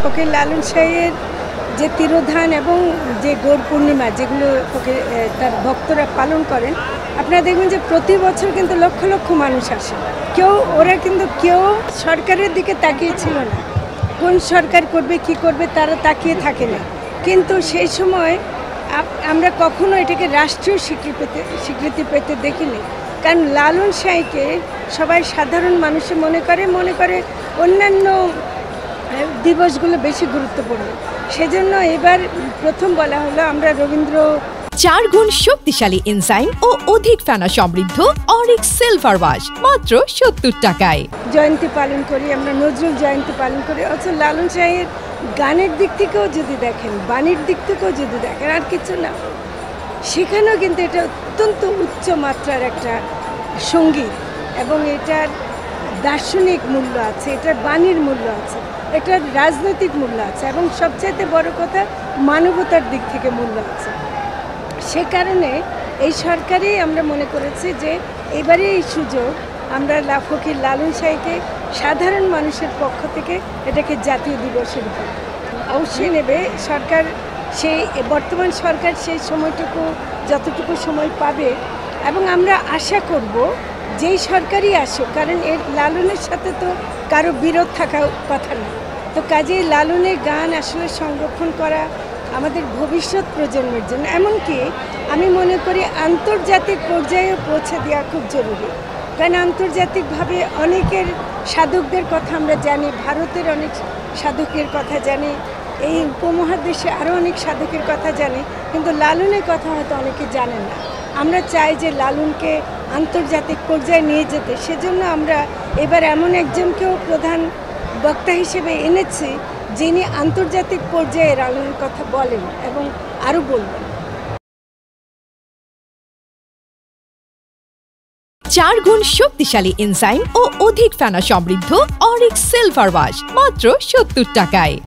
ফকির লালন শাহের যে তিরোধান এবং যে গৌর পূর্ণিমা যেগুলো তার ভক্তরা পালন করেন, আপনারা দেখবেন যে প্রতি বছর কিন্তু লক্ষ লক্ষ মানুষ আসে। ওরা কিন্তু কেউ সরকারের দিকে তাকিয়ে ছিল না, কোন সরকার করবে কি করবে তারা তাকিয়ে থাকে না। কিন্তু সেই সময় আমরা কখনো এটাকে রাষ্ট্রীয় স্বীকৃতি পেতে দেখিনি, কারণ লালন শাহকে সবাই সাধারণ মানুষে মনে করে অন্যান্য দিবসগুলো বেশি গুরুত্বপূর্ণ। সেজন্য এবার প্রথম বলা হলো আমরা রবীন্দ্র 4 গুণ শক্তিশালী এনজাইম ও অধিক ফেনা সমৃদ্ধ অরিক্স সিলভার ওয়াশ মাত্র 70 টাকায়। জয়ন্তী পালন করি, আমরা নজরুল জয়ন্তী পালন করি। অথচ লালন শাহের গানের দিক থেকেও যদি দেখেন, বাণীর দিক থেকেও যদি দেখেন, আর কিছু না, সেখানেও কিন্তু এটা অত্যন্ত উচ্চ মাত্রার একটা সঙ্গীত এবং এটার দার্শনিক মূল্য আছে, এটার বাণীর মূল্য আছে, এটার রাজনৈতিক মূল্য আছে এবং সবচাইতে বড় কথা মানবতার দিক থেকে মূল্য আছে। সে কারণে এই সরকারই আমরা মনে করেছি যে এবারে এই সুযোগ আমরা ফকির লালন শাহকে সাধারণ মানুষের পক্ষ থেকে এটাকে জাতীয় দিবসের উপর অবশ্যই নেবে সরকার। বর্তমান সরকার সেই সময়টুকু যতটুকু সময় পাবে এবং আমরা আশা করব যেই সরকারই আসুক, কারণ এর লালনের সাথে তো কারো বিরোধ থাকা কথা না। তো কাজেই লালনের গান আসলে সংরক্ষণ করা আমাদের ভবিষ্যৎ প্রজন্মের জন্য, এমনকি আমি মনে করি আন্তর্জাতিক পর্যায়ে পৌঁছে দেওয়া খুব জরুরি। কারণ আন্তর্জাতিকভাবে অনেকের সাধকদের কথা আমরা জানি, ভারতের অনেক সাধকের কথা জানি, এই উপমহাদেশে আরও অনেক সাধকের কথা জানি, কিন্তু লালনের কথা হয়তো অনেকে জানেন না। আমরা চাই যে লালনকে আন্তর্জাতিক পর্যায়ে নিয়ে যেতে। সেজন্য আমরা এবার এমন একজনকেও প্রধান বক্তা হিসেবে এনেছি যিনি আন্তর্জাতিক পর্যায়ে লালনের কথা বলেন এবং আরও বলবেন। 4 গুণ শক্তিশালী এনজাইম ও অধিক ফেনা সমৃদ্ধ অরিক্স সিলভার ওয়াশ মাত্র 70 টাকায়।